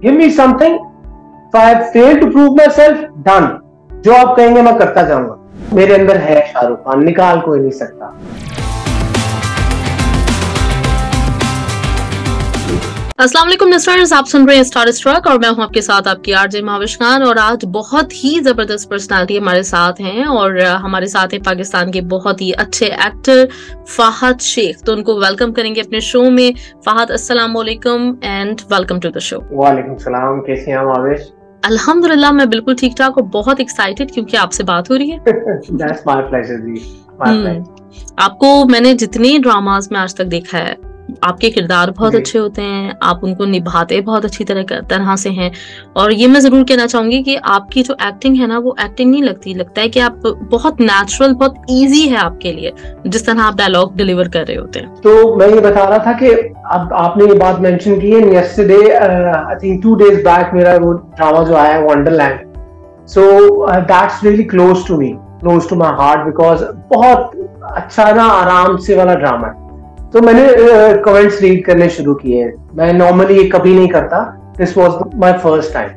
Give me something, if I fail to prove myself, done, जो आप कहेंगे मैं करता जाऊंगा। मेरे अंदर है शाहरुख खान, निकाल कोई नहीं सकता। अस्सलाम वालेकुम लिसनर्स, आप सुन रहे हैं स्टार स्ट्रक और मैं हूं आपके साथ आपकी आरजे महाविश खान। और आज बहुत ही जबरदस्त पर्सनालिटी हमारे साथ हैं और हमारे साथ हैं पाकिस्तान के बहुत ही अच्छे एक्टर फहद शेख। तो उनको वेलकम करेंगे अपने शो में। फहद, अस्सलाम वालेकुम and welcome to the show. वालेकुम सलाम, कैसे हैं महाविश? अल्हम्दुलिल्लाह, मैं बिल्कुल ठीक ठाक और बहुत एक्साइटेड क्योंकि आपसे बात हो रही है। That's my pleasure ji, my pleasure। आपको मैंने जितने ड्रामास में आज तक देखा है, आपके किरदार बहुत अच्छे होते हैं, आप उनको निभाते बहुत अच्छी तरह से हैं। और ये मैं जरूर कहना चाहूंगी कि आपकी जो एक्टिंग है ना, वो एक्टिंग नहीं लगता है कि आप बहुत नेचुरल, बहुत इजी है आपके लिए जिस तरह आप डायलॉग डिलीवर कर रहे होते हैं। तो मैं ये बता रहा था कि अब आपने ये बात मेंशन की है। Yesterday I think 2 days back मेरा वो ड्रामा जो आया है Wonderland, so that's really close to me, close to my heart, because बहुत अच्छा ना आराम से वाला ड्रामा है। तो मैंने कमेंट्स रीड करने शुरू किए। मैं नॉर्मली ये कभी नहीं करता, this was my first time.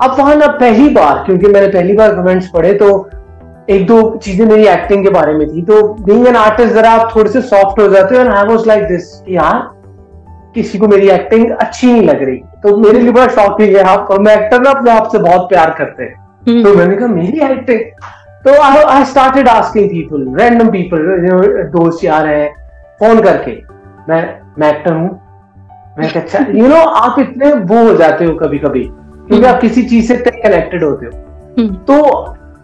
अब वहां ना पहली बार, क्योंकि मैंने पहली बार कमेंट्स पढ़े तो एक दो चीजें मेरी एक्टिंग के बारे में थी। तो बीइंग एन आर्टिस्ट जरा आप थोड़े से सॉफ्ट हो जाते हो, and I was like this, यार किसी को मेरी एक्टिंग अच्छी नहीं लग रही। तो मेरे लिए बड़ा शॉकिंग है। आप मैं एक्टर ना अपने आप से बहुत प्यार करते हैं। तो मैंने कहा मेरी एक्टिंग, तो I started asking people, random people, दोस्त यार हैं, फोन करके, मैं एक्टर हूँ। मैं अच्छा, आप इतने वो हो जाते हो कभी कभी क्योंकि आप किसी चीज से कनेक्टेड होते हो। तो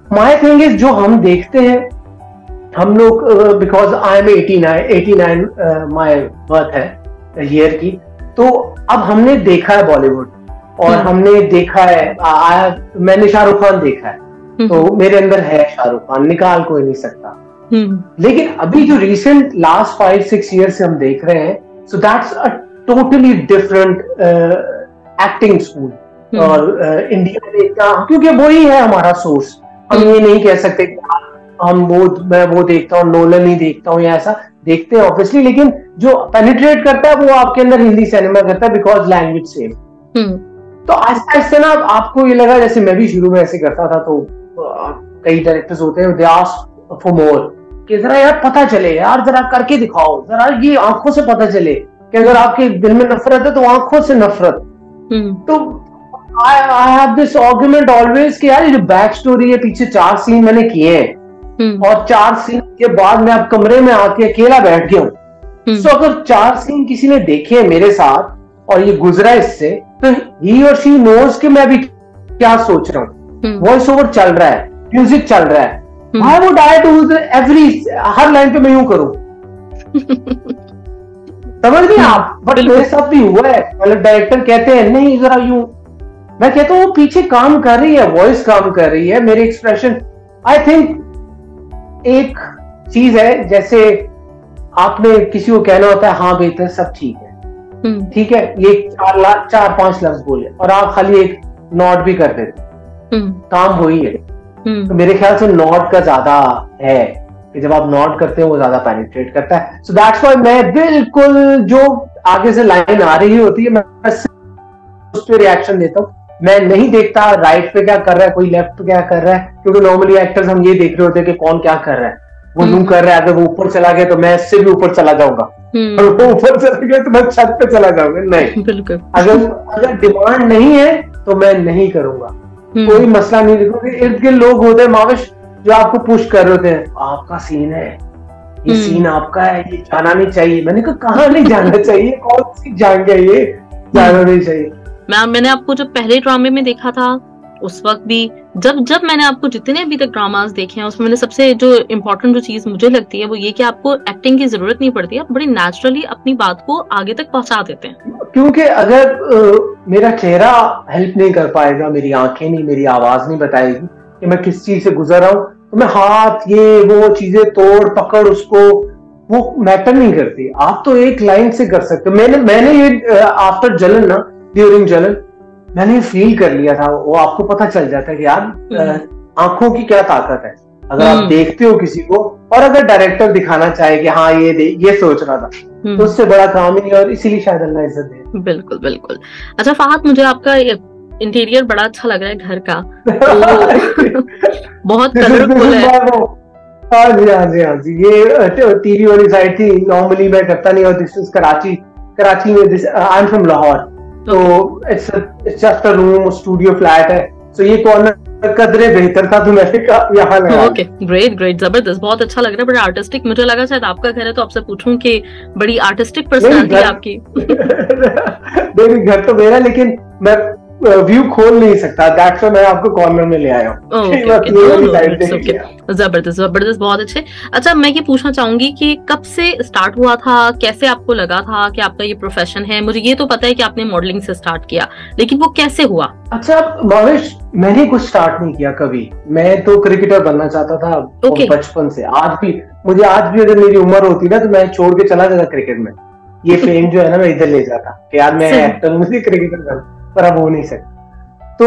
माय थिंग इज, जो हम देखते हैं हम लोग, because I am 89 my birth है ईयर की, तो अब हमने देखा है बॉलीवुड और हमने देखा है, मैंने शाहरुख खान देखा है, तो मेरे अंदर है शाहरुख खान, निकाल कोई नहीं सकता। लेकिन अभी जो रिसेंट लास्ट 5-6 ईयर से हम देख रहे हैं, so that's a totally different acting school. और इंडिया में इतना, क्योंकि वही है हमारा सोर्स, हम ये नहीं कह सकते कि मैं वो देखता हूँ, नोलन नहीं देखता हूँ, या ऐसा देखते हैं ऑब्वियसली, लेकिन जो पेनिट्रेट करता है वो आपके अंदर हिंदी सिनेमा करता है, बिकॉज लैंग्वेज सेम। तो आहिस्ता आहिस्ता ना आपको ये लगा, जैसे मैं भी शुरू में ऐसे करता था, तो कई डायरेक्टर्स होते हैं, दे आस्क फॉर मोर, कि जरा यार पता चले, यार जरा करके दिखाओ, जरा ये आंखों से पता चले कि अगर आपके दिल में नफरत है तो आंखों से नफरत। तो आई हैव दिस आर्गुमेंट ऑलवेज कि यार ये जो बैक स्टोरी है, पीछे 4 सीन मैंने किए हैं और 4 सीन के बाद मैं अब कमरे में आके अकेला बैठ गया हूँ। सो अगर 4 सीन किसी ने देखे हैं मेरे साथ और ये गुजरा इससे, तो ही और शी नोज कि मैं अभी क्या सोच रहा हूँ। वॉइस ओवर चल रहा है, म्यूजिक चल रहा है, Why would I do her line पे मैं यूं करूं? समझ नहीं आप? बट मेरे साथ भी हुआ है। मतलब डायरेक्टर कहते हैं नहीं जरा यूं, मैं कहता हूँ वो पीछे काम कर रही है, वॉइस काम कर रही है, मेरे एक्सप्रेशन। आई थिंक एक चीज है, जैसे आपने किसी को कहना होता है हाँ बेहतर सब ठीक है, ठीक है, ये 4-5 लफ्ज बोले और आप खाली एक नॉट भी कर देते, काम वही है। तो मेरे ख्याल से नॉट का ज्यादा है कि जब आप नॉट करते हो वो ज्यादा पेनिट्रेट करता है। सो दैट्स व्हाई मैं बिल्कुल जो आगे से लाइन आ रही होती है मैं उस पर रिएक्शन देता हूँ। मैं नहीं देखता राइट पे क्या कर रहा है, कोई लेफ्ट पे क्या कर रहा है, क्योंकि नॉर्मली एक्टर्स हम ये देख रहे होते हैं कि कौन क्या कर रहा है। वो यूं कर रहा है, अगर वो ऊपर चला गया तो मैं इससे भी ऊपर चला जाऊंगा, और वो ऊपर चला गया तो मैं छत पे चला जाऊंगा। नहीं, बिल्कुल, अगर डिमांड नहीं है तो मैं नहीं करूंगा, कोई मसला नहीं। देखो इर्द गिर्द लोग होते हैं माविश जो आपको पुश कर रहे होते हैं, आपका सीन है, ये सीन आपका है, ये जाना नहीं चाहिए। मैंने कहा कहाँ नहीं जाना चाहिए, कौन सी जंग है ये, जाना नहीं चाहिए। मैंने आपको जब पहले ड्रामे में देखा था उस वक्त भी, जब मैंने आपको जितने अभी तक ड्रामास देखे हैं उसमें मैंने सबसे जो इम्पोर्टेंट जो चीज मुझे लगती है वो ये कि आपको एक्टिंग की जरूरत नहीं पड़ती, आप बड़ी नेचुरली अपनी बात को आगे तक पहुंचा देते हैं। क्योंकि अगर मेरा चेहरा हेल्प नहीं कर पाएगा, मेरी आंखें नहीं, मेरी आवाज नहीं बताएगी कि मैं किस चीज से गुजर रहा हूँ, तो मैं हाथ ये वो चीजें तोड़ पकड़ उसको, वो मैटर नहीं करती। आप तो एक लाइन से कर सकते हो। मैंने ये आफ्टर जलन ना, ड्यूरिंग जलन मैंने फील कर लिया था। वो आपको पता चल जाता है कि यार आंखों की क्या ताकत है। अगर आप देखते हो किसी को और अगर डायरेक्टर दिखाना चाहे कि हाँ ये सोच रहा था, तो उससे बड़ा काम ही नहीं, और इसीलिए शायद अल्लाह इज्जत दे। बिल्कुल बिल्कुल। अच्छा फहद, मुझे आपका इंटीरियर बड़ा अच्छा लग रहा है घर का, तो बहुत कलरफुल है। हाँ जी हाँ जी हाँ जी, ये टीवी वाली साइड थी, नॉर्मली मैं करता नहीं, और दिस इज कराची में, this I am from Lahore, तो it's just a room, studio flat है, तो ये कॉर्नर कदरे बेहतर था, तो मैंने कहा यहाँ लगा। ओके, ग्रेट ग्रेट, जबरदस्त, बहुत अच्छा लग रहा है, बड़ा आर्टिस्टिक। मुझे लगा शायद आपका घर है तो आपसे पूछूं कि बड़ी आर्टिस्टिक पर्सनालिटी है आपकी। नहीं, घर तो मेरा, लेकिन मैं व्यू खोल नहीं सकता, दैट्स व्हाई मैं आपको कॉर्नर में ले आया हूँ। जबरदस्त जबरदस्त, बहुत अच्छे। अच्छा, मैं ये पूछना चाहूंगी कि कब से स्टार्ट हुआ था, कैसे आपको लगा था कि आपका ये प्रोफेशन है? मुझे ये तो पता है कि आपने मॉडलिंग से स्टार्ट किया, लेकिन वो कैसे हुआ? अच्छा भावेश, मैंने कुछ स्टार्ट नहीं किया कभी, मैं तो क्रिकेटर बनना चाहता था बचपन से। आज भी अगर मेरी उम्र होती ना, तो मैं छोड़ के चला जाता क्रिकेट में, ये फेम जो है ना मैं इधर ले जाता कि यार मैं एक्टर हूँ, मुझे क्रिकेटर बनना, पर अब हो नहीं सकता। तो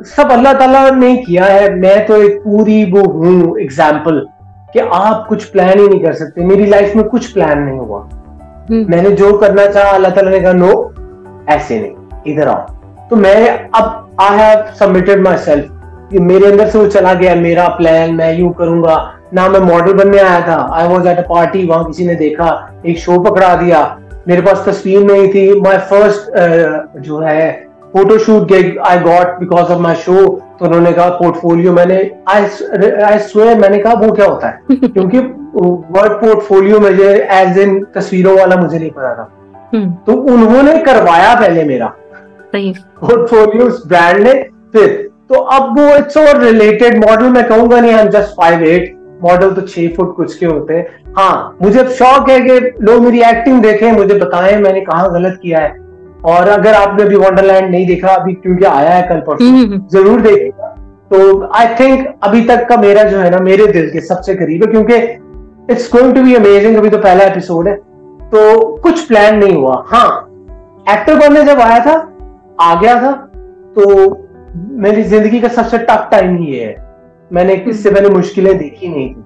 सब अल्लाह ताला ने किया है, मैं तो एक पूरी वो हूँ एग्जाम्पल कि आप कुछ प्लान ही नहीं कर सकते। मेरी लाइफ में कुछ प्लान नहीं हुआ, मैंने जो करना चाहा अल्लाह ताला ने कहा नो, ऐसे नहीं, इधर आओ। तो मैं अब I have submitted my self, मेरे अंदर से वो चला गया मेरा प्लान, मैं यूं करूंगा ना। मैं मॉडल बनने आया था, I was at a party, वहां किसी ने देखा, एक शो पकड़ा दिया, मेरे पास तस्वीर नहीं थी। माई फर्स्ट जो है photoshoot gig I got because of my show, तो उन्होंने कहा पोर्टफोलियो, मैंने आई स्वेयर मैंने कहा वो क्या होता है, क्योंकि वर्ड पोर्टफोलियो मुझे एज इन तस्वीरों वाला मुझे नहीं पता था। तो उन्होंने करवाया पहले मेरा पोर्टफोलियो ब्रांड ने, फिर तो अब वो इट्स और रिलेटेड मॉडल मैं कहूंगा नहीं, हम जस्ट 5'8", मॉडल तो 6 फुट कुछ के होते हैं। हाँ, मुझे अब शौक है कि लोग मेरी एक्टिंग देखें, मुझे बताएं मैंने कहाँ गलत किया है। और अगर आपने अभी वंडरलैंड नहीं देखा अभी, क्योंकि आया है कल परसों, जरूर देखिएगा। तो आई थिंक अभी तक का मेरा जो है ना, मेरे दिल के सबसे करीब है, क्योंकि it's going to be amazing. अभी तो पहला एपिसोड है, तो कुछ प्लान नहीं हुआ। हाँ, एक्टर बनने जब आया था, आ गया था, तो मेरी जिंदगी का सबसे टफ टाइम ही है। मैंने इससे पहले मुश्किलें देखी नहीं थी,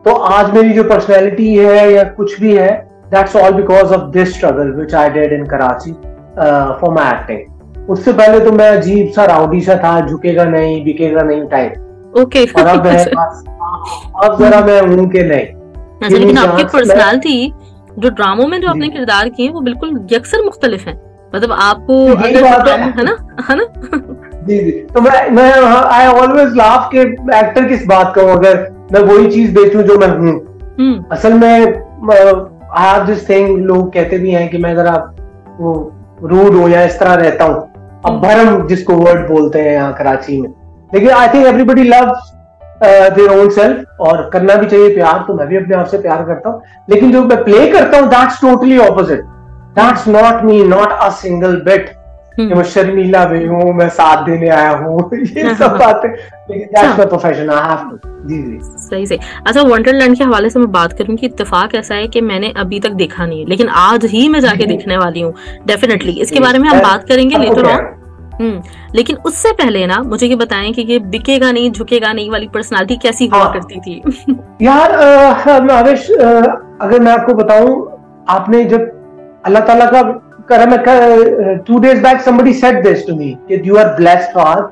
तो आज मेरी जो पर्सनैलिटी है या कुछ भी है, that's all because of this struggle which I did in Karachi for my acting. उससे पहले तो मैं अजीब सा राउडी सा था, झुकेगा नहीं बिकेगा नहीं टाइप। ओके। और अब जरा मैं हूं कि नहीं। लेकिन आपकी पर्सनैलिटी जो ड्रामों में जो आपने किरदार किए वो बिल्कुल यकसर मुख्तलिफ है, मतलब आपको है ना जी जी। तो मैं आई ऑलवेज लाफ के एक्टर किस बात का हूँ, अगर मैं वही चीज बेचूं जो मैं हूँ। असल में आई हैव दिस थिंग, लोग कहते भी हैं कि मैं जरा वो रूड हूँ या इस तरह रहता हूँ, अब भरम जिसको वर्ड बोलते हैं यहाँ कराची में। लेकिन I think everybody loves their own self, और करना भी चाहिए प्यार, तो मैं भी अपने आप से प्यार करता हूँ। लेकिन जो मैं प्ले करता हूँ that's totally opposite, that's not me, not a single bit. मैं शर्मीला भी हूँ, मैं साथ देने आया हूँ, ये सब बातें, लेकिन that's my profession, I have to. जी जी, सही से। अच्छा, वंडरलैंड के हवाले से मैं बात करूं कि इत्तेफाक ऐसा है कि मैंने अभी तक देखा नहीं है, लेकिन आज ही मैं जाके देखने वाली हूँ डेफिनेटली। इसके बारे में हम बात करेंगे लेटर ऑन। लेकिन उससे पहले ना मुझे ये बताएं कि ये बिकेगा नहीं झुकेगा नहीं वाली पर्सनालिटी कैसी हुआ करती थी? यार आवेश, अगर मैं आपको बताऊं, आपने जब अल्लाह ताला का करम, 2 days back somebody said this to me कि you are blessed फहद,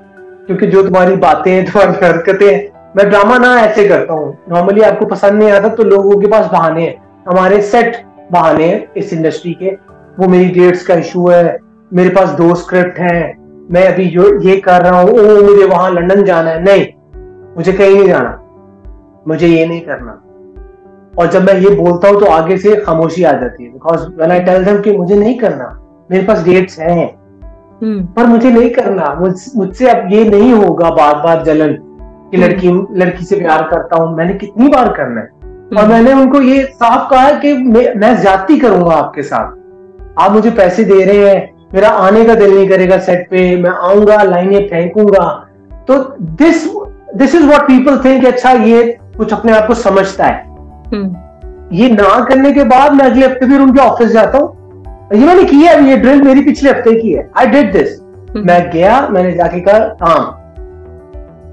क्योंकि जो तुम्हारी बातें हैं, तुम्हारी हरकतें, मैं ड्रामा ना ऐसे करता हूँ। नॉर्मली आपको पसंद नहीं आता तो लोगों के पास बहाने हैं, हमारे सेट बहाने हैं इस इंडस्ट्री के। वो मेरी डेट्स का इशू है, मेरे पास 2 स्क्रिप्ट हैं, मैं अभी ये कर रहा हूँ, मुझे वहां लंदन जाना है। नहीं, मुझे कहीं नहीं जाना, मुझे ये नहीं करना। और जब मैं ये बोलता हूँ तो आगे से खामोशी आ जाती है, because when I tell them कि मुझे नहीं करना, मेरे पास डेट्स हैं पर मुझे नहीं करना, मुझसे अब ये नहीं होगा बार बार जलन कि लड़की से प्यार करता हूँ, मैंने कितनी बार करना है। और मैंने उनको ये साफ कहा है कि मैं ज्यादती करूंगा आपके साथ, आप मुझे पैसे दे रहे हैं, मेरा आने का दिल नहीं करेगा सेट पे, मैं आऊंगा लाइनें फेंकूंगा। तो this is what people think, अच्छा ये कुछ अपने आप को समझता है। ये ना करने के बाद मैं अगले हफ्ते फिर उनके ऑफिस जाता हूँ, ये मैंने किया, ये ड्रिल मेरी पिछले हफ्ते की है, आई डिड दिस। मैं गया, मैंने जाके कहा काम,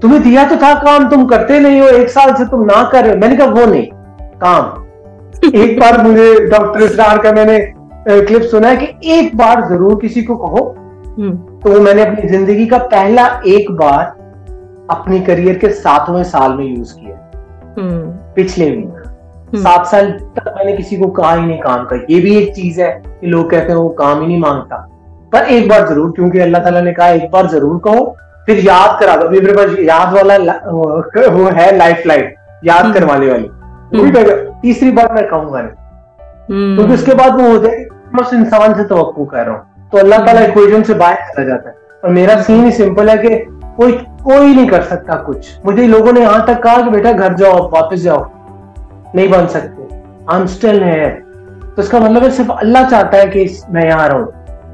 तुम्हें दिया तो था काम, तुम करते नहीं हो, 1 साल से तुम ना कर रहे हो। मैंने कहा वो नहीं, काम। एक बार मुझे डॉक्टर इसरार का मैंने क्लिप सुना है कि एक बार जरूर किसी को कहो, तो मैंने अपनी जिंदगी का पहला एक बार अपनी करियर के 7वें साल में यूज किया, पिछले वीक। 7 साल तक मैंने किसी को कहा ही नहीं काम का। ये भी एक चीज है कि लोग कहते हैं वो काम ही नहीं मांगता, पर एक बार जरूर, क्योंकि अल्लाह ताला ने कहा एक बार जरूर कहो, फिर याद करा दो। अभी मेरे पास याद वाला वो है लाइफ लाइन, याद करवाने वाली। तीसरी बार मैं कहूंगा नहीं, क्योंकि उसके बाद वो हो जाए मैं उस इंसान से तवक्कुह कर रहा हूँ, तो अल्लाह ताला इक्वेशन से बाहर चला जाता है। और मेरा सीन ही सिंपल है कि कोई नहीं कर सकता कुछ। मुझे लोगों ने यहाँ तक कहा कि बेटा घर जाओ, वापस जाओ, नहीं बन सकते, आई एम स्टिल हियर। तो इसका मतलब है सिर्फ अल्लाह चाहता है कि मैं यहाँ रहूं।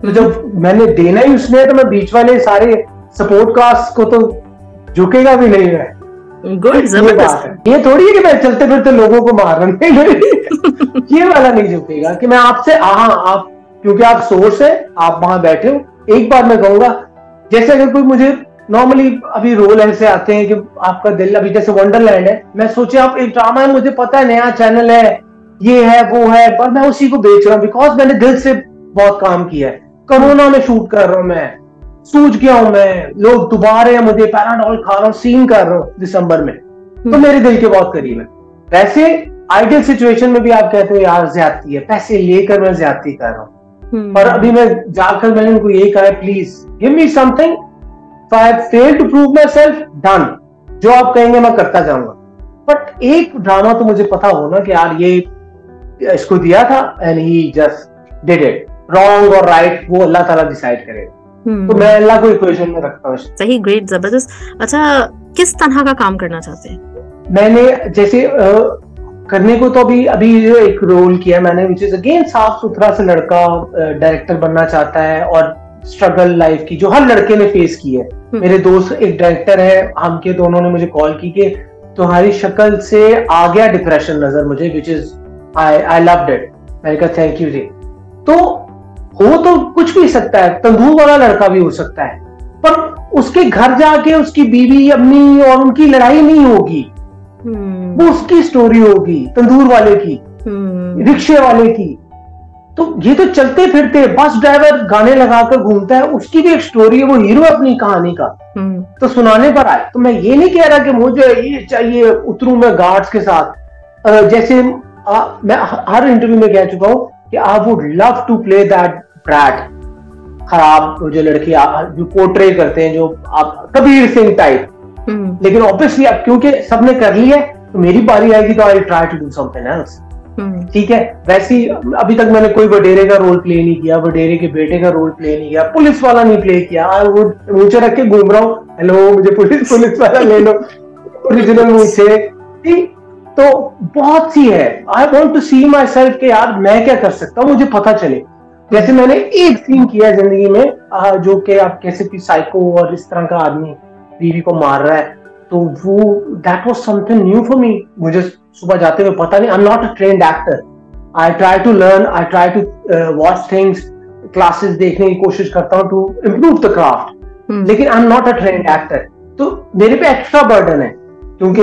तो जब मैंने देना ही उसने है, तो मैं बीच वाले सारे सपोर्ट कास्ट को तो झुकेगा भी नहीं है। ये थोड़ी है कि मैं चलते फिरते लोगों को मार रहा हूं ये वाला नहीं झुकेगा कि मैं आपसे आप, क्योंकि आप सोर्स है, आप वहां बैठे हो। एक बार मैं कहूंगा, जैसे अगर कोई मुझे नॉर्मली अभी रोल ऐसे आते हैं कि आपका दिल, अभी जैसे वंडरलैंड है, मैं सोचे आप एक ड्रामा है, मुझे पता है नया चैनल है, ये है वो है, पर मैं उसी को बेच रहा हूँ बिकॉज मैंने दिल से बहुत काम किया है। कोरोना में शूट कर रहा हूँ, मैं सूझ गया हूं, मैं लोग दुबा रहे हैं मुझे, पैराडॉल खा रहा हूँ, सीन कर रहा हूँ दिसंबर में, तो मेरे दिल के बहुत करीब है। वैसे आइडियल सिचुएशन में भी आप कहते हो यार ज्यादती है, पैसे लेकर मैं ज्यादती कर रहा हूँ, पर अभी मैं जाकर मैंने उनको यही कहा है, please give me something, if I fail to prove myself, done, जो आप कहेंगे मैं करता जाऊंगा। बट एक ड्रामा तो मुझे पता हो ना कि यार ये इसको दिया था and he just did it, wrong और राइट वो अल्लाह ताला डिसाइड करेगा। तो मैं अल्लाह को इक्वेशन में रखता हूँ। सही, ग्रेट, जबरदस्त। अच्छा, किस तरह का काम करना चाहते हैं? मैंने जैसे करने को तो अभी एक रोल किया मैंने, विच इज अगेन साफ सुथरा सा लड़का डायरेक्टर बनना चाहता है, और स्ट्रगल लाइफ की जो हर लड़के ने फेस की है। मेरे दोस्त एक डायरेक्टर है, हम के दोनों ने मुझे कॉल की कि तुम्हारी शक्ल से आ गया डिप्रेशन नजर मुझे, which is I loved it. मैंने कहा थैंक यू जी। तो हो तो कुछ भी सकता है, तंदूर वाला लड़का भी हो सकता है, पर उसके घर जाके उसकी बीवी अम्मी और उनकी लड़ाई नहीं होगी, वो उसकी स्टोरी होगी, तंदूर वाले की, रिक्शे वाले की। तो ये तो चलते फिरते बस ड्राइवर गाने लगाकर घूमता है, उसकी भी एक स्टोरी है, वो हीरो है अपनी कहानी का, तो सुनाने पर आए। तो मैं ये नहीं कह रहा कि मुझे ये चाहिए उतरूं मैं गार्ड्स के साथ। जैसे मैं हर इंटरव्यू में कह चुका हूं कि I would love to play that brat, खराब जो लड़की जो पोर्ट्रे करते हैं, जो आप कबीर सिंह टाइप। लेकिन ऑब्वियसली अब क्योंकि सबने कर लिया है, तो मेरी बारी आएगी तो I try to do something else. ठीक है, वैसे अभी तक मैंने कोई वडेरे का रोल प्ले नहीं किया, वडेरे के बेटे का रोल प्ले नहीं किया, पुलिस वाला नहीं प्ले किया। आई वुड ऊंचे रख के घूम रहा हूँ, हेलो मुझे पुलिस वाला ले लो, ओरिजिनल मुझे। तो बहुत सी है, I want to see myself के यार मैं क्या कर सकता हूँ, मुझे पता चले। जैसे मैंने एक सीन किया जिंदगी में, जो कि आप कैसे साइको और इस तरह का आदमी बीवी को मार रहा है, तो वो that was something new for me. मुझे सुबह जाते हुए पता नहीं, I am not a trained actor, I try to learn, I try to watch things, classes देखने की कोशिश करता हूँ टू इम्प्रूव द क्राफ्ट, लेकिन I am not a trained actor. तो मेरे पे एक्स्ट्रा बर्डन है, क्योंकि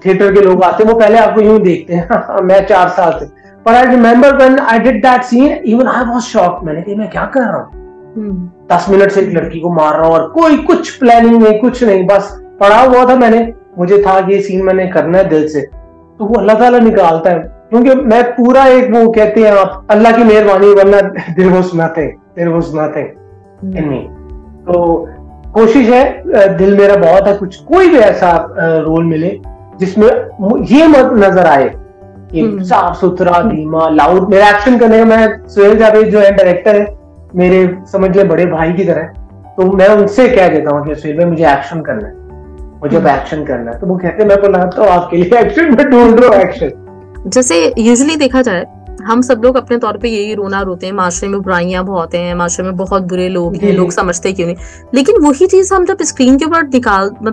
थिएटर के लोग आते हैं, वो पहले आपको यूं देखते हैं मैं 4 साल से। पर I remember when I did that scene, even I was shocked. मैंने कहा मैं क्या कर रहा हूँ, 10 मिनट से एक लड़की को मार रहा हूँ और कोई कुछ प्लानिंग नहीं, कुछ नहीं, बस पढ़ा हुआ था मैंने, मुझे था कि ये सीन मैंने करना है दिल से। तो वो अल्लाह ताला निकालता है, क्योंकि मैं पूरा एक वो कहते हैं आप अल्लाह की मेहरबानी, वरना देयर वाज नथिंग इन मी। तो कोशिश है, दिल मेरा बहुत है कुछ कोई भी ऐसा रोल मिले जिसमें ये मत नजर आए कि साफ सुथरा, धीमा, लाउड। मेरा एक्शन करने का, मैं सुहेल जावेद जो है डायरेक्टर है मेरे, समझ ले बड़े भाई की तरह, तो मैं उनसे कह देता हूँ कि सुहेल भाई मुझे एक्शन करना है, मुझे अब एक्शन करना है। तो वो कहते हैं मैं तो लाता हूँ आपके लिए एक्शन, मैं ढूंढ रहा हूँ एक्शन। जैसे यूजुअली देखा जाए, हम सब लोग अपने तौर पे यही रोना रोते हैं, माशरे में बुराइयां बहुत हैं, माशरे में बहुत बुरे लोग हैं, लोग समझते क्यों नहीं, लेकिन वही चीज हम जब स्क्रीन के ऊपर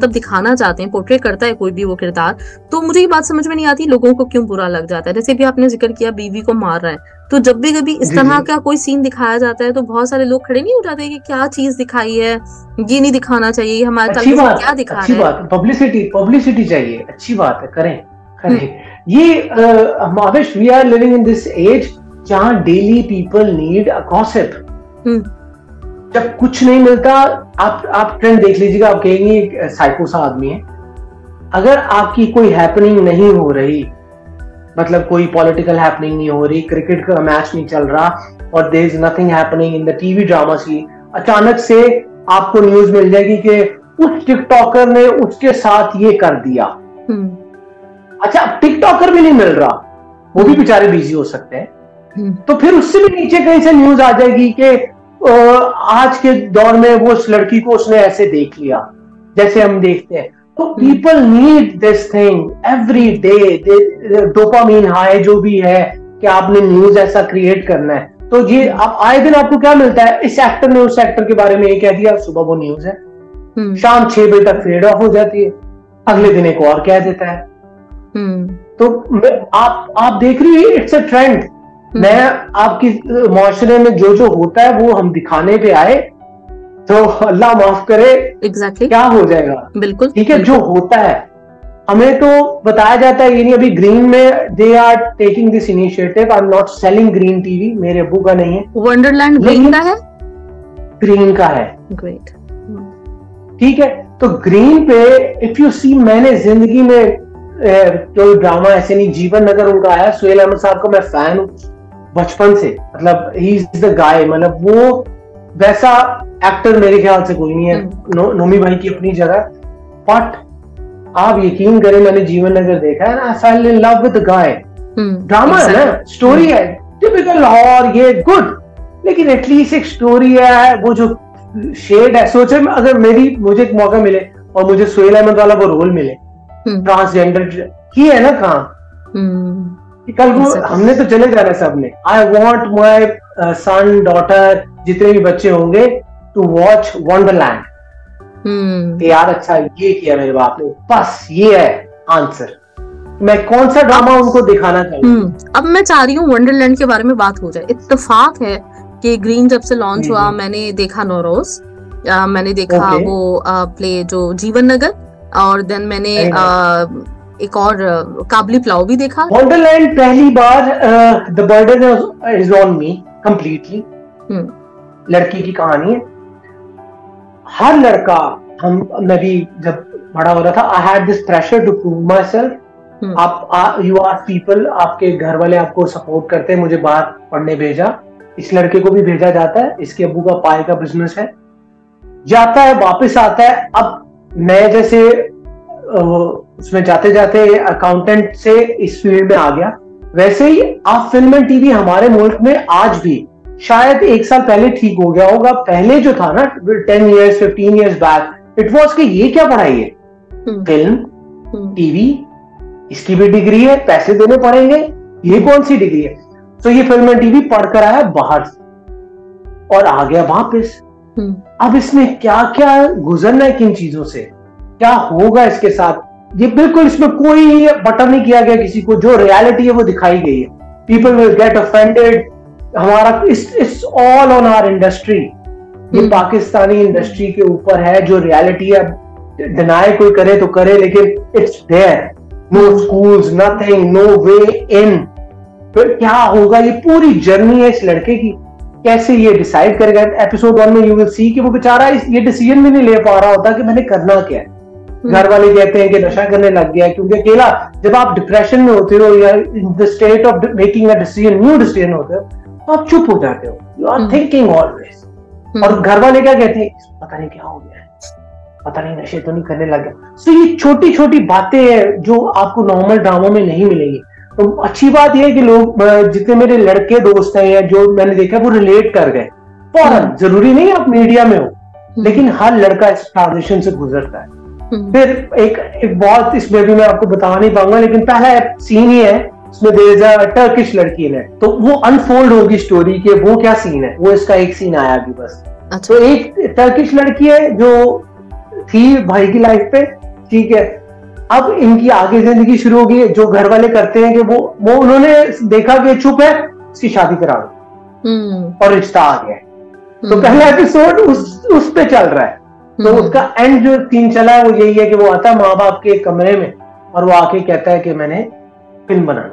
दिखाना चाहते हैं, पोर्ट्रेट करता है कोई भी वो किरदार, तो मुझे ये बात समझ में नहीं आती लोगों को क्यों बुरा लग जाता है। जैसे भी आपने जिक्र किया बीवी को मार रहा है, तो जब भी कभी इस तरह का कोई सीन दिखाया जाता है तो बहुत सारे लोग खड़े नहीं हो जाते कि क्या चीज दिखाई है, ये नहीं दिखाना चाहिए, हमारे क्या दिखा रहा है। पब्लिसिटी चाहिए, अच्छी बात है, करें, करेक्ट। ये Mavish, we are living in this age जहां daily people need a gossip. जब कुछ नहीं मिलता, आप ट्रेंड देख लीजिएगा, आप कहेंगे साइको सा आदमी है। अगर आपकी कोई हैपनिंग नहीं हो रही, मतलब कोई पॉलिटिकल हैपनिंग नहीं हो रही, क्रिकेट का मैच नहीं चल रहा, और there is nothing happening in the TV drama सी, अचानक से आपको न्यूज मिल जाएगी कि उस टिकटॉकर ने उसके साथ ये कर दिया। अच्छा, अब टिकटॉकर भी नहीं मिल रहा, वो भी बेचारे बिजी हो सकते हैं, तो फिर उससे भी नीचे कहीं से न्यूज आ जाएगी कि आज के दौर में वो उस लड़की को उसने ऐसे देख लिया, जैसे हम देखते हैं। तो people need this thing every day, dopamine high जो भी है कि आपने न्यूज ऐसा क्रिएट करना है। तो ये आप आए दिन आपको क्या मिलता है, इस एक्टर ने उस एक्टर के बारे में ये कह दिया, सुबह वो न्यूज है, शाम 6 बजे तक फेड ऑफ हो जाती है, अगले दिन एक और कह देता है। तो आप देख रही है, इट्स अ ट्रेंड। मैं आपकी मुआशरे में जो जो होता है वो हम दिखाने पे आए तो अल्लाह माफ करे, exactly. क्या हो जाएगा। बिल्कुल ठीक है, जो होता है हमें तो बताया जाता है। ये नहीं, अभी ग्रीन में they are taking this initiative, I am not selling green TV, मेरे अब्बू का नहीं है। वंडरलैंड ग्रीन का है, ग्रीन का है, ग्रेट। ठीक है, तो ग्रीन पे इफ यू सी, मैंने जिंदगी में कोई ड्रामा ऐसे नहीं, जीवन नगर उनका आया, सुहेल अहमद साहब का मैं फैन हूँ बचपन से, मतलब ही इज द गाय, मतलब वो वैसा एक्टर मेरे ख्याल से कोई नहीं है। नोमी भाई की अपनी जगह, बट आप यकीन करें, मैंने जीवन नगर देखा है ना, I fell in love with the guy. Drama है ना, स्टोरी है, टिपिकल लाहौर, ये गुड, लेकिन एटलीस्ट एक स्टोरी है, वो जो शेड है। सोचे अगर मुझे एक मौका मिले और मुझे सुहेल अहमद वाला वो रोल मिले, ट्रांसजेंडर ही है ना काम, कल को हमने तो चले जाना सबने। I want my son daughter जितने भी बच्चे होंगे टू वॉच वंडरलैंड। यार अच्छा ये किया मेरे बाप ने, बस ये है आंसर। मैं कौन सा ड्रामा उनको दिखाना चाहूँ। अब मैं चाह रही हूँ वंडरलैंड के बारे में बात हो जाए। इत्तेफाक है कि ग्रीन जब से लॉन्च हुआ, मैंने देखा नौरोज, मैंने देखा वो प्ले जो जीवन नगर, और देन मैंने एक और काबली प्लाव भी देखा। वंडरलैंड पहली बार the burden is on me completely, लड़की की कहानी है। हर लड़का, मैं भी जब बड़ा हो रहा था, I had this pressure to prove myself. आप यू आर पीपल, आपके घर वाले आपको सपोर्ट करते हैं, मुझे बाहर पढ़ने भेजा, इस लड़के को भी भेजा जाता है, इसके अब्बू का पाए का बिजनेस है, जाता है वापस आता है। अब मैं जैसे उसमें जाते जाते अकाउंटेंट से इस फील्ड में आ गया, वैसे ही आप फिल्म एंड टीवी हमारे मुल्क में आज भी शायद 1 साल पहले ठीक हो गया होगा, पहले जो था ना 10 years 15 years back, it was कि ये क्या पढ़ाई है, फिल्म टीवी, इसकी भी डिग्री है, पैसे देने पड़ेंगे, ये कौन सी डिग्री है। तो ये फिल्म एंड टीवी पढ़कर आया बाहर और आ गया वापस। अब इसमें क्या क्या गुजरना है, किन चीजों से क्या होगा इसके साथ, ये बिल्कुल इसमें कोई बटन नहीं किया गया किसी को, जो रियलिटी है वो दिखाई गई है। पीपल विल गेट ऑफेंडेड, हमारा it's all on our industry, ये पाकिस्तानी इंडस्ट्री के ऊपर है जो रियलिटी है। डिनाई कोई करे तो करे, लेकिन it's there, no schools, nothing, no way in. फिर क्या होगा, ये पूरी जर्नी है इस लड़के की, कैसे ये डिसाइड करेगा। एपिसोड 1 में यू विल सी कि वो बेचारा ये डिसीजन भी नहीं ले पा रहा होता कि मैंने करना क्या है। घर वाले कहते हैं कि नशा करने लग गया, क्योंकि अकेला जब आप डिप्रेशन में होते हो या in the state of making a decision, new decision होते हो, तो आप चुप हो जाते हो, यू आर थिंकिंग ऑलवेज। और घर वाले क्या कहते हैं, पता नहीं क्या हो गया, पता नहीं नशे तो नहीं करने लग गया। सो ये छोटी छोटी बातें हैं जो आपको नॉर्मल ड्रामों में नहीं मिलेंगी। तो अच्छी बात यह है कि लोग, जितने मेरे लड़के दोस्त हैं या जो मैंने देखा, वो रिलेट कर गए फौरन। जरूरी नहीं आप मीडिया में हो, लेकिन हर लड़का इस ट्रांजिशन से गुजरता है। फिर एक बहुत, इसमें भी मैं आपको बता नहीं पाऊंगा, लेकिन पहला सीन ही है, उसमें टर्किश लड़की है, तो वो अनफोल्ड होगी स्टोरी के वो क्या सीन है, वो इसका एक सीन आया अभी बस। तो एक टर्किश लड़की है जो थी भाई की लाइफ पे, ठीक है, अब इनकी आगे जिंदगी शुरू होगी। जो घर वाले करते हैं कि वो उन्होंने देखा कि चुप है, इसकी शादी करा दो, और रिश्ता आ गया। तो पहला एपिसोड उस पे चल रहा है। तो उसका एंड जो सीन चला है वो यही है कि वो आता है माँ बाप के कमरे में और वो आके कहता है कि मैंने फिल्म बनानी,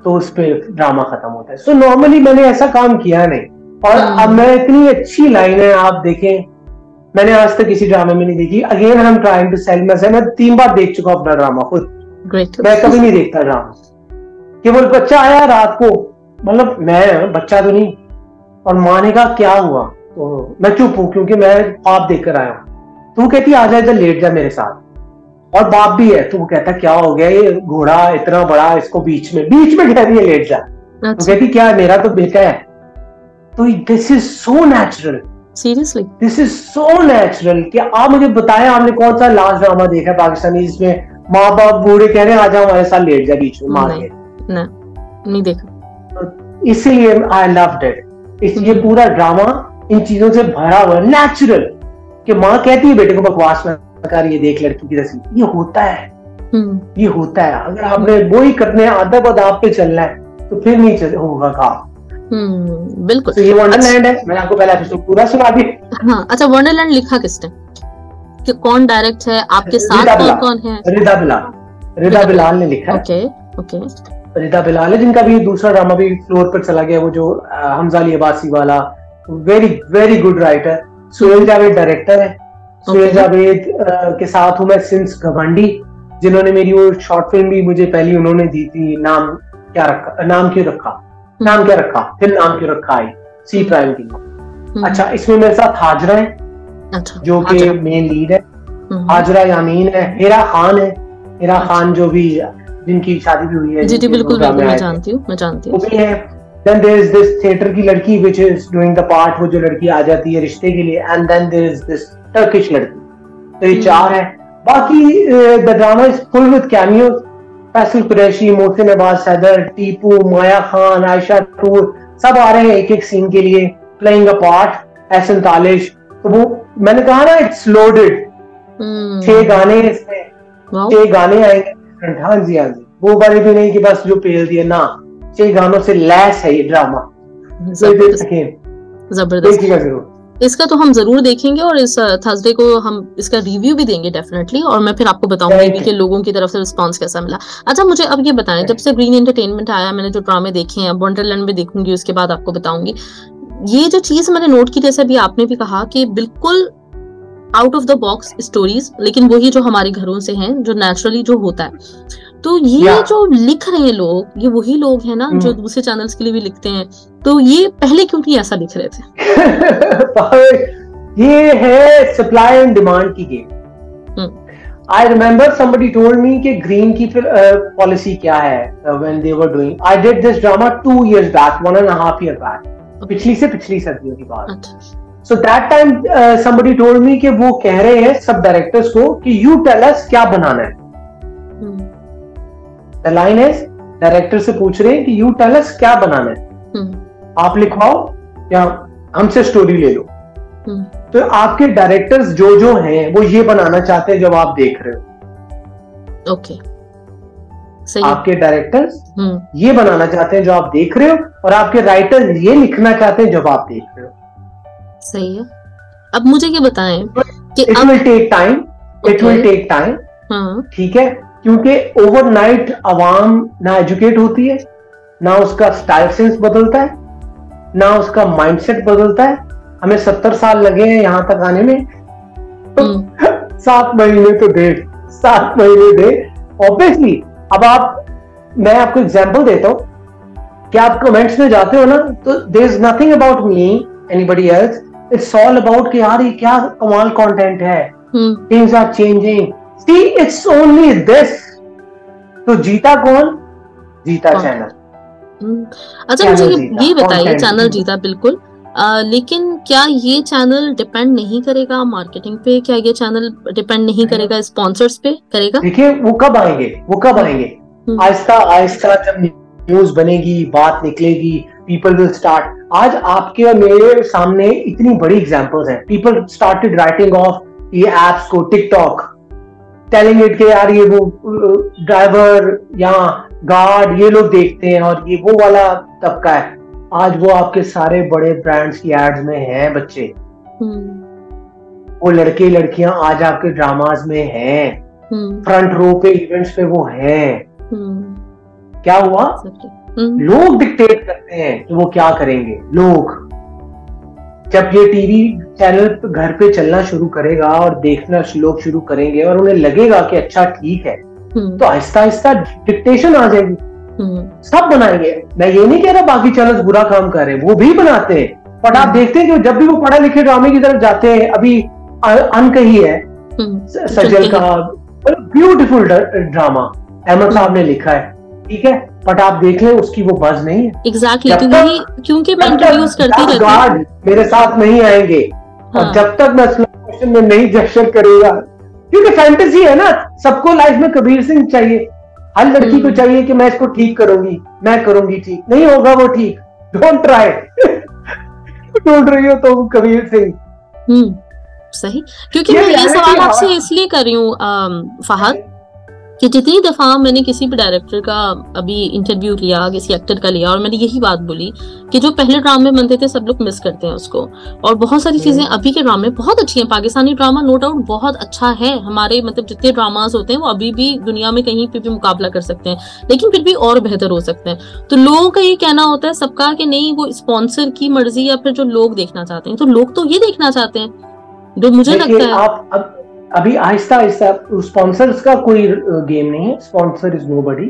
तो उस पे ड्रामा खत्म होता है। सो नॉर्मली मैंने ऐसा काम किया नहीं, और अब मैं इतनी अच्छी लाइन है आप देखें, मैंने आज तक किसी ड्रामे में नहीं देखी। Again I am trying to sell myself, मैं 3 बार देख चुका अपना ड्रामा खुद। मैं कभी नहीं देखता ड्रामा, केवल बच्चा आया रात को, मतलब मैं बच्चा तो नहीं, और माँ ने कहा क्या हुआ, तो मैं चुप हूं क्योंकि मैं ख्वाब देख कर आया हूँ। तो वो कहती आ जा इधर लेट जा मेरे साथ, और बाप भी है। तो वो कहता क्या हो गया, ये घोड़ा इतना बड़ा, इसको बीच में कह रही है लेट जा। तो कहती क्या, मेरा तो बेटा है। तो this is so natural, seriously this is so natural कि आप मुझे बताएं आपने कौन सा लास्ट ड्रामा देखा है पाकिस्तानी जिसमें माँ बाप बूढ़े कह रहे हैं आ जाओ हमारे साथ लेट जा बीच में मार के? नहीं देखा। तो इसलिए आई लव्ड इट। इसलिए पूरा ड्रामा इन चीजों से भरा हुआ, नेचुरल, कि माँ कहती है बेटे को बकवास में कर, ये देख लड़की की रस्म, ये होता है, ये होता है। अगर आपने वो ही करने आधा बद आप पे चलना है तो फिर नहीं होगा काम। बिल्कुल। तो ये वंडरलैंड है, मैंने आपको पहला एपिसोड पूरा सुना दिया। हाँ, अच्छा, वंडरलैंड लिखा किसने, कि कौन डायरेक्ट है, आपके साथ कौन है? रिदा बिलाल ने लिखा है। ओके। रिदा बिलाल है, जिनका भी दूसरा ड्रामा भी फ्लोर पर चला गया, वो जो हमजा अली अब्बासी वाला, very very good writer. Suhail Javed director है। सुहेल जावेद के साथ हूँ मैं सिंस घमंडी, जिन्होंने मेरी वो शॉर्ट फिल्म भी मुझे पहली उन्होंने दी थी, नाम क्या रखा फिर नाम क्यों रखा है, सी प्राइम की। अच्छा, इसमें मेरे साथ हाजरा है, अच्छा, जो कि मेन लीड है। हाजरा यामीन है, हेरा खान है, हेरा खान जो भी जिनकी शादी भी हुई है। जी बिल्कुल, मैं जानती हूँ वो भी है। Then there is this theater की लड़की which is doing the part, वो जो लड़की आ जाती है रिश्ते के लिए, and then there is this Turkish लड़की। तो ये 4 है। बाकी the drama is full with cameos, Faisal Qureshi, Mohsin Abbas Haider, Tipu, Maya Khan, Ayesha टूर, सब आ रहे हैं एक एक सीन के लिए, playing a part. Ehsan Talish, तो वो मैंने कहा ना इट्स लोडेड, 6 गाने इसमें, 6 गाने आएंगे। हाँ जी, वो बारे भी नहीं कि बस जो पेल दिया ना, 6 गानों से लैस है ये ड्रामा। जबरदस्त, जरूर इसका तो हम जरूर देखेंगे, और इस थर्सडे को हम इसका रिव्यू भी देंगे डेफिनेटली, और मैं फिर आपको बताऊंगी भी कि लोगों की तरफ से रिस्पांस कैसा मिला। अच्छा, मुझे अब ये बताएं, जब से ग्रीन एंटरटेनमेंट आया, मैंने जो ड्रामे देखे हैं, वंडरलैंड में देखूंगी, उसके बाद आपको बताऊंगी, ये जो चीज मैंने नोट की, जैसे अभी आपने भी कहा कि बिल्कुल out of the box stories, लेकिन वही जो हमारे घरों से हैं, जो नेचुरली जो होता है। तो ये जो लिख रहे हैं लोग, ये वही लोग हैं ना जो दूसरे चैनल्स के लिए भी लिखते हैं। तो ये पहले क्यों नहीं ऐसा लिख रहे थे? ये है सप्लाई एंड डिमांड की game. I remember somebody told me कि ग्रीन की पॉलिसी क्या है when they were doing. I did this drama 2 years back, 1.5 year back, पिछली सर्दियों की बात। So that time somebody told me कि वो कह रहे हैं सब डायरेक्टर्स को कि you tell us क्या बनाना है। The line is, डायरेक्टर से पूछ रहे हैं कि you tell us क्या बनाना है, आप लिखवाओ या हमसे स्टोरी ले लो। तो आपके डायरेक्टर्स जो हैं वो ये बनाना चाहते हैं जब आप देख रहे हो। ओके, सही। आपके डायरेक्टर्स ये बनाना चाहते हैं जो आप देख रहे हो, और आपके राइटर ये लिखना चाहते हैं जब आप देख रहे हो। सही है। अब मुझे ये बताएं कि इट विल टेक टाइम, ठीक है, क्योंकि ओवरनाइट अवाम ना एजुकेट होती है, ना उसका स्टाइल सेंस बदलता है, ना उसका माइंडसेट बदलता है। हमें 70 साल लगे हैं यहाँ तक आने में, 7 महीने तो डेढ़, 7 महीने डेढ़ ऑब्वियसली। अब मैं आपको एग्जांपल देता हूँ कि आप कमेंट्स में जाते हो ना, तो there is nothing about me, anybody else, it's all about कि यार ये क्या कमाल कंटेंट है, things are changing, see it's only this. तो जीता कौन? जीता चैनल। अच्छा, मुझे ये बताइए, चैनल जीता बिल्कुल, लेकिन क्या ये चैनल डिपेंड नहीं करेगा मार्केटिंग पे? क्या ये चैनल डिपेंड नहीं करेगा स्पॉन्सर्स पे? करेगा। देखिए वो कब आएंगे आहिस्ता आहिस्ता, जब न्यूज बनेगी, बात निकलेगी, पीपल विल स्टार्ट। आज आपके और मेरे सामने इतनी बड़ी एग्जांपल्स हैं। पीपल स्टार्टेड राइटिंग ऑफ ये एप्स को, टिकटॉक, टेलिंग इट के यार ये वो ड्राइवर या गार्ड ये लोग देखते हैं और ये वो वाला तबका है। आज वो आपके सारे बड़े ब्रांड्स की एड्स में हैं बच्चे, वो लड़के लड़कियां आज आपके ड्रामाज में हैं, फ्रंट रो पे इवेंट्स पे वो हैं। क्या हुआ? लोग डिक्टेट करते हैं कि वो क्या करेंगे। लोग जब ये टीवी चैनल घर पे चलना शुरू करेगा और देखना लोग शुरू करेंगे और उन्हें लगेगा कि अच्छा ठीक है, तो आहिस्ता आहिस्ता डिक्टेशन आ जाएगी। सब बनाएंगे। मैं ये नहीं कह रहा बाकी चैनल्स बुरा काम कर रहे हैं, वो भी बनाते हैं, बट आप देखते हैं कि जब भी वो पढ़े लिखे ड्रामे की तरफ जाते हैं, अभी अनकही है सजल का ब्यूटीफुल ड्रामा अहमद साहब ने लिखा है, ठीक है, बट आप देख लें उसकी वो बज नहीं है। एग्जैक्टली, क्योंकि मैं इंट्रोड्यूस करती रहती हूं, मेरे साथ नहीं आएंगे। हाँ। और जब तक मैं स्लो मोशन में नहीं जश्न करेगा, क्योंकि फैंटेसी है ना, सबको लाइफ में कबीर सिंह चाहिए। हर लड़की को चाहिए कि मैं इसको ठीक करूंगी, मैं करूंगी ठीक, नहीं होगा वो ठीक, डोंट ट्राई। ढूंढ रही हो तो कबीर सिंह। सही, क्योंकि मैं ये सवाल आपसे इसलिए कर रही हूँ फहद कि जितनी दफा मैंने किसी भी डायरेक्टर का अभी इंटरव्यू लिया, किसी एक्टर का लिया, और मैंने यही बात बोली कि जो पहले ड्रामे बनते थे सब लोग मिस करते हैं उसको, और बहुत सारी चीजें अभी के ड्रामे बहुत अच्छी हैं। पाकिस्तानी ड्रामा नो डाउट बहुत अच्छा है, हमारे मतलब जितने ड्रामास होते हैं वो अभी भी दुनिया में कहीं पे भी मुकाबला कर सकते हैं, लेकिन फिर भी और बेहतर हो सकते हैं। तो लोगों का ये कहना होता है सबका कि नहीं, वो स्पॉन्सर की मर्जी या फिर जो लोग देखना चाहते हैं, तो लोग तो ये देखना चाहते हैं जो मुझे लगता है। आप अभी आहिस्ता आहिस्ता स्पॉन्सर्स का कोई गेम नहीं है, sponsor is nobody,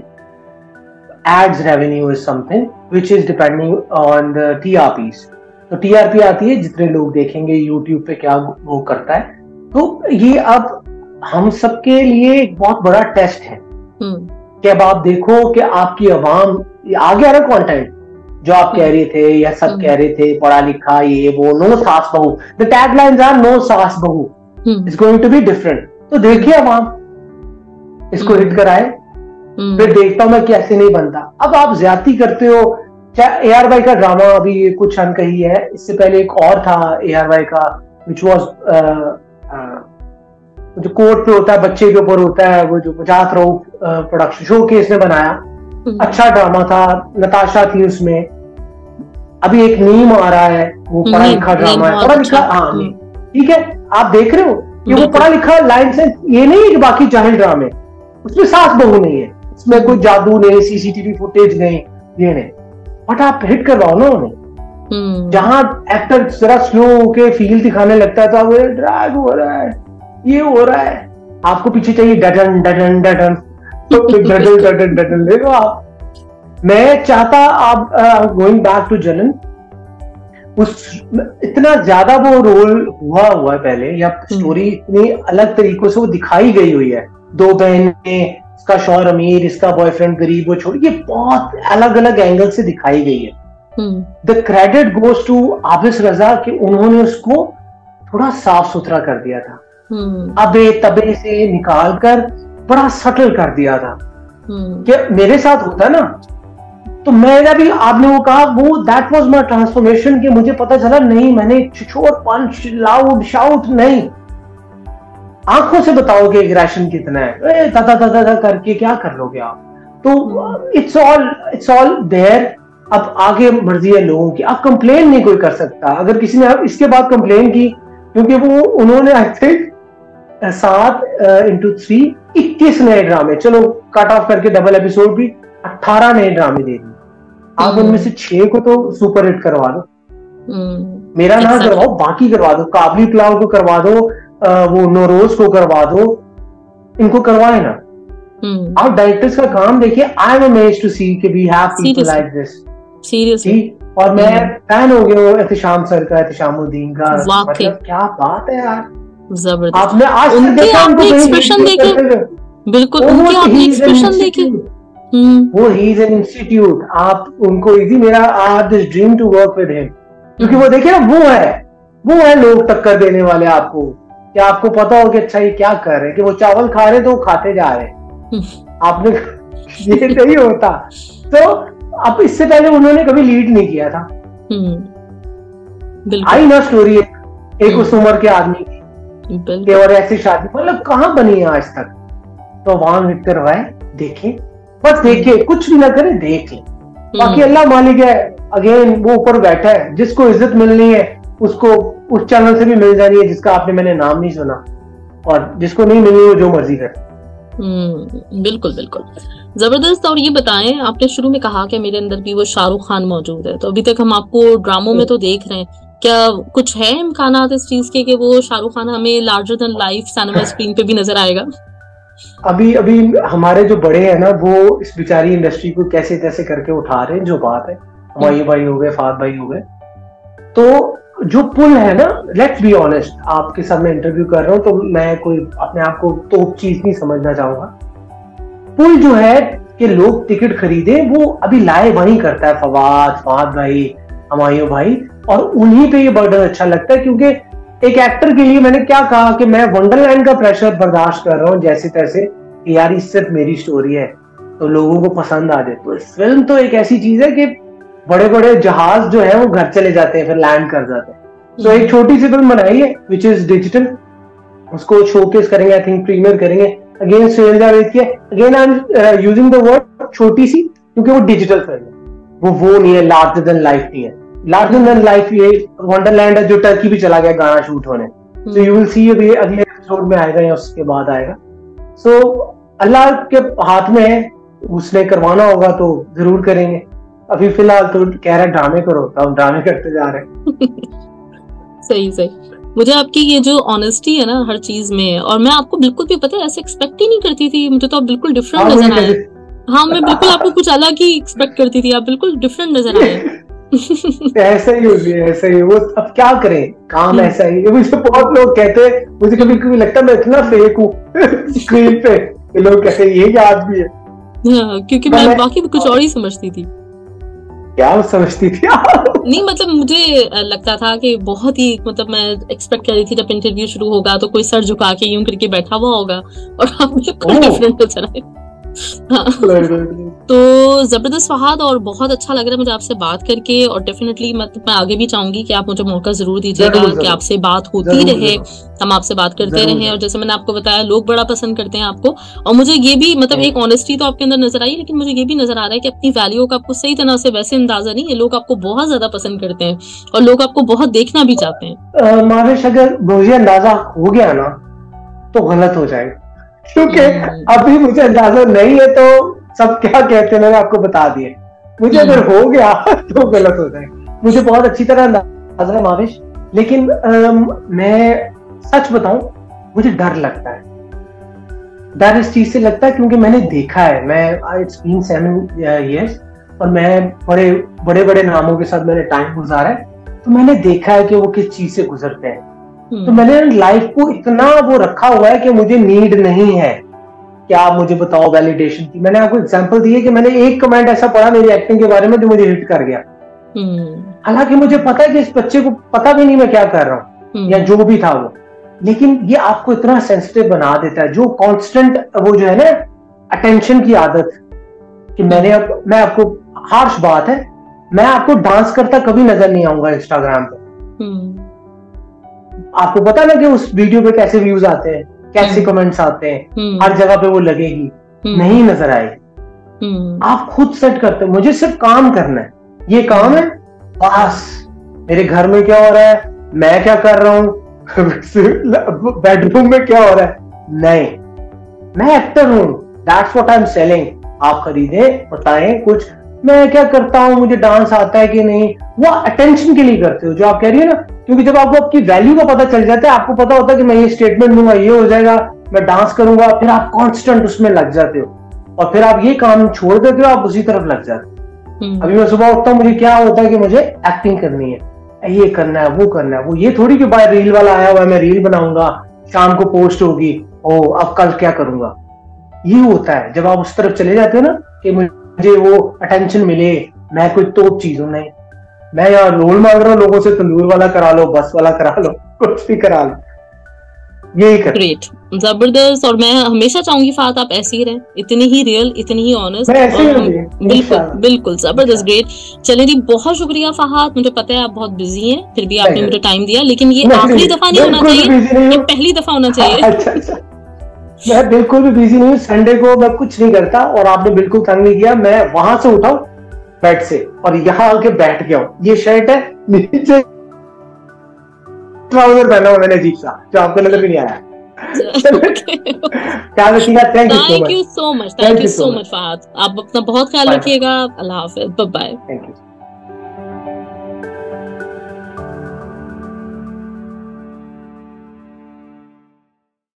ads revenue is something which is depending on the TRPs. तो टीआरपी आती है जितने लोग देखेंगे यूट्यूब पे क्या वो करता है। तो ये अब हम सबके लिए एक बहुत बड़ा टेस्ट है कि अब आप देखो कि आपकी आवाम आ गया ना कंटेंट जो आप कह रहे थे या सब कह रहे थे, पढ़ा लिखा ये वो, नो सास बहू, द टैगलाइंस आर नो सास बहू, it's going to be different. तो देखिए अवाम इसको हिट कराए, फिर देखता हूं मैं कैसे नहीं बनता। अब आप ज्यादती करते हो, चाहे AR भाई का ड्रामा अभी कुछ अनकही है, इससे पहले एक और था AR भाई का विच वाज जो कोर्ट पे होता है, बच्चे के ऊपर होता है, वो जो गुजरात रो प्रोडक्शन शो केस ने बनाया, अच्छा ड्रामा था, नताशा थी उसमें। अभी एक नीम आ रहा है, वो पढ़ा लिखा ड्रामा है, पढ़ा लिखा, हाँ ठीक है, आप देख रहे हो कि वो पढ़ा लिखा लाइन से, ये नहीं है कि बाकी जाहिल ड्रामे, उसमें सास बहू नहीं है, उसमें कोई जादू नहीं, सीसीटीवी फुटेज नहीं, ये नहीं, बट आप हिट करवाओ ना उन्हें। जहां एक्टर जरा स्लो होके फील दिखाने लगता है तो आप ड्रैग हो रहा है, ये हो रहा है, आपको पीछे चाहिए डटन डटन डटन, तो डटन डटन डटन देखो आप। मैं चाहता आप गोइंग बैक टू जलन, उस इतना ज्यादा वो रोल हुआ है पहले, या स्टोरी इतनी अलग तरीकों से वो दिखाई गई हुई है, दो बहनें, इसका शौहर अमीर, इसका बॉयफ्रेंड गरीब, वो छोड़, ये बहुत अलग अलग एंगल से दिखाई गई है। The credit goes to Abis Raza कि उन्होंने उसको थोड़ा साफ सुथरा कर दिया था, अबे तबे से निकाल कर बड़ा सटल कर दिया था। कि मेरे साथ होता ना, तो मेरा भी, आपने वो कहा, वो दैट वाज माय ट्रांसफॉर्मेशन, कि मुझे पता चला नहीं, मैंने छिछोर पंच लाउड शाउट नहीं, आंखों से बताओगे एग्रेशन कितना है, ता ता ता ता करके क्या कर लोगे आप। तो इट्स ऑल देयर। अब आगे मर्जी है लोगों की, आप कंप्लेन नहीं कोई कर सकता। अगर किसी ने इसके बाद कंप्लेन की, क्योंकि वो उन्होंने आई थिंक 7x3 21 नए ड्रामे, चलो कट ऑफ करके डबल एपिसोड भी 18 नए ड्रामे दे दिए। आप उनमें से 6 को तो सुपर हिट करवा दो, मेरा ना करवाओ, बाकी करवा दो, काबली पुलाव को करवा दो, वो नोरोज को करवा दो, इनको करवाए ना। आप डायरेक्टर्स का काम देखिए, I am amazed to see कि we have people like this, seriously. और मैं फैन हो गया हूं एहतिशाम सर का, एहतिशामुद्दीन का, मतलब क्या बात है यार, जबरदस्त। आपने आज उनके आपने एक्सप्रेशन देखे, बिल्कुल उनके आपने एक्सप्रेशन देखे, वो ही इज एन इंस्टीट्यूट। आप उनको इजी, मेरा I have this dream to work with him, क्योंकि वो देखिए ना, वो है लोग टक्कर देने वाले आपको, कि आपको पता हो कि अच्छा ये क्या कर रहे हैं, कि वो चावल खा रहे तो वो खाते जा रहे हैं, आपने ये नहीं होता। तो अब इससे पहले उन्होंने कभी लीड नहीं किया था। आई ना स्टोरी एक उस उम्र के आदमी की, और ऐसी शादी मतलब कहाँ बनी है आज तक। तो वहां विक्टर भाई देखे, बस देखे, कुछ भी ना करे, देख ले, बाकी अल्लाह मालिक है। अगेन वो ऊपर बैठा है, जिसको इज्जत मिलनी है उसको उस चैनल से भी मिल जानी है जिसका आपने मैंने नाम नहीं सुना, और जिसको नहीं मिलनी वो जो मर्जी करे। बिल्कुल बिल्कुल। जबरदस्त। और ये बताएं, आपने शुरू में कहा कि मेरे अंदर भी वो शाहरुख खान मौजूद है, तो अभी तक हम आपको ड्रामों में तो देख रहे हैं, क्या कुछ है इम्कानात इस चीज के कि वो शाहरुख खान हमें larger than life cinema screen पे भी नजर आएगा? अभी अभी हमारे जो बड़े हैं ना, वो इस बेचारी इंडस्ट्री को कैसे तैसे करके उठा रहे हैं, जो बात है। हमायूं भाई हो गए, फात भाई हो गए, तो जो पुल है ना, लेट्स बी ऑनेस्ट, आपके साथ मैं इंटरव्यू कर रहा हूँ तो मैं कोई अपने आप को तो चीज नहीं समझना चाहूंगा। पुल जो है कि लोग टिकट खरीदे, वो अभी लाए वहीं करता है फात भाई, हमायूं भाई, और उन्हीं पे ये बर्डन अच्छा लगता है। क्योंकि एक एक्टर के लिए मैंने क्या कहा कि मैं वंडरलैंड का प्रेशर बर्दाश्त कर रहा हूँ जैसे तैसे, कि यार ये सिर्फ मेरी स्टोरी है तो लोगों को पसंद आ जाए। तो फिल्म तो एक ऐसी चीज है कि बड़े बड़े जहाज जो है वो घर चले जाते हैं, फिर लैंड कर जाते हैं। तो एक छोटी सी फिल्म बनाई है विच इज डिजिटल, उसको शोकेस करेंगे, आई थिंक प्रीमियर करेंगे। अगेन सुहेल जावेद की, again I am using the word छोटी सी, क्योंकि वो डिजिटल फिल्म है, वो नहीं है, लार्जर देन लाइफ नहीं है। लार्जर देन लाइफ ये वंडरलैंड है जो टर्की भी चला गया गाना शूट होने। सो यू विल सी अभी अगले एपिसोड में आएगा या उसके बाद आएगा। सो अल्लाह के हाथ में है, उसने करवाना होगा तो जरूर करेंगे। अभी फिलहाल तो कह रहा है ड्रामे करो, तो हम ड्रामे करते जा रहे हैं। सही सही। मुझे आपकी ये जो ऑनेस्टी है ना हर चीज में, और मैं आपको बिल्कुल भी पता है ऐसे एक्सपेक्ट ही नहीं करती थी, मुझे तो आप बिल्कुल डिफरेंट नजर आए। हाँ, मैं बिल्कुल आपको कुछ अलग ही एक्सपेक्ट करती थी, आप बिल्कुल डिफरेंट नजर आए। ऐसा ही होती है, ऐसा ही। वो अब क्या करें, काम ऐसा ही है। मुझे बहुत लोग कहते हैं, मुझे कभी कभी लगता है मैं इतना फेक हूँ स्क्रीन पे, लोग कहते हैं ये क्या आदमी है। हाँ, क्योंकि मैं बाकी कुछ और ही समझती थी। क्या समझती थी नहीं, मतलब मुझे लगता था कि बहुत ही, मतलब मैं एक्सपेक्ट कर रही थी जब इंटरव्यू शुरू होगा तो कोई सर झुका के यूं करके बैठा हुआ होगा, और आप बिल्कुल डिफरेंट नजर आए। हाँ। तो जबरदस्त फहाद, और बहुत अच्छा लग रहा है मुझे आपसे बात करके, और डेफिनेटली मतलब मैं आगे भी चाहूंगी कि आप मुझे मौका जरूर दीजिएगा कि आपसे बात होती रहे, हम आपसे बात करते रहें। और जैसे मैंने आपको बताया, लोग बड़ा पसंद करते हैं आपको, और मुझे ये भी, मतलब एक ऑनेस्टी तो आपके अंदर नजर आई, लेकिन मुझे ये भी नजर आ रहा है कि अपनी वैल्यू का आपको सही तरह से वैसे अंदाजा नहीं है, लोग आपको बहुत ज्यादा पसंद करते हैं और लोग आपको बहुत देखना भी चाहते हैं। माविश, अगर मुझे अंदाजा हो गया ना तो गलत हो जाएगा, क्योंकि अभी मुझे अंदाजा नहीं है तो सब क्या कहते हैं मैंने आपको बता दिए। मुझे अगर हो गया तो गलत हो जाएगा। मुझे बहुत अच्छी तरह अंदाजा है माविश, लेकिन मैं सच बताऊं, मुझे डर लगता है। डर इस चीज से लगता है क्योंकि मैंने देखा है, मैं इट्स बीन 7 years और मैं बड़े बड़े नामों के साथ मैंने टाइम गुजारा है, तो मैंने देखा है कि वो किस चीज से गुजरते हैं। तो मैंने लाइफ को इतना वो रखा हुआ है कि मुझे नीड नहीं है कि आप मुझे बताओ वैलिडेशन की। मैंने आपको एग्जांपल दी है कि मैंने एक कमेंट ऐसा पढ़ा मेरी एक्टिंग के बारे में जो मुझे हिट कर गया, हालांकि मुझे पता है कि इस बच्चे को पता भी नहीं मैं क्या कर रहा हूँ या जो भी था वो, लेकिन ये आपको इतना सेंसिटिव बना देता है। जो कांस्टेंट वो जो है ना अटेंशन की आदत, कि मैं आपको हार्श बात है, मैं आपको डांस करता कभी नजर नहीं आऊंगा इंस्टाग्राम पे। आपको पता ना कि उस वीडियो पे कैसे व्यूज आते हैं, कैसे कमेंट्स आते हैं, हर जगह पे वो लगेगी, नहीं नजर आएगी। आप खुद सेट करते हो, मुझे सिर्फ काम करना है, ये काम है बस। मेरे घर में क्या हो रहा है, मैं क्या कर रहा हूँ, बेडरूम में क्या हो रहा है, नहीं, मैं एक्टर हूँ, that's what I am selling. आप खरीदे, बताएं कुछ, मैं क्या करता हूँ, मुझे डांस आता है कि नहीं, वो अटेंशन के लिए करते हो जो आप कह रही है ना। क्योंकि जब आपको आपकी वैल्यू का पता चल जाता है, आपको पता होता है कि मैं ये स्टेटमेंट दूंगा, ये हो जाएगा, मैं डांस करूंगा, फिर आप कांस्टेंट उसमें लग जाते हो, और फिर आप ये काम छोड़ देते हो, आप उसी तरफ लग जाते हो। अभी मैं सुबह उठता हूँ, मुझे क्या होता है कि मुझे एक्टिंग करनी है, ये करना है, वो करना है, वो ये थोड़ी कि भाई रील वाला आया हुआ है, मैं रील बनाऊंगा, शाम को पोस्ट होगी, ओ अब कल क्या करूंगा। ये होता है जब आप उस तरफ चले जाते हो ना कि मुझे वो अटेंशन मिले, मैं कोई तोप चीज हूं, नहीं, मैं यार रोल मांग रहा हूँ लोगों से, तंदूर वाला करा लो, बस वाला करा लो, कुछ भी करा लो, यही कर। ग्रेट, जबरदस्त। और मैं हमेशा चाहूंगी फात आप ऐसे ही रहें, इतनी ही रियल, इतनी ही ऑनेस्ट। बिल्कुल बिल्कुल जबरदस्त, ग्रेट। चलिए जी, बहुत शुक्रिया फहाद, मुझे पता है आप बहुत बिजी हैं, फिर भी आपने मुझे टाइम दिया, लेकिन ये आखिरी दफा नहीं होना चाहिए, ये पहली दफा होना चाहिए। अच्छा, मैं बिल्कुल भी बिजी नहीं हूँ, संडे को मैं कुछ नहीं करता, और आपने बिल्कुल तंग नहीं किया। मैं वहां से उठा बेड से और यहाँ आके बैठ गया हूँ। ये शर्ट है, नीचे ट्राउजर पहना हुआ मैंने अजीब सा, जो आपको नजर भी नहीं आया। ख्याल रखिएगा। Thank you so much. Thank you so much Fahad. आप अपना बहुत ख्याल रखिएगा। अल्लाह हाफिज। Bye bye. Thank you.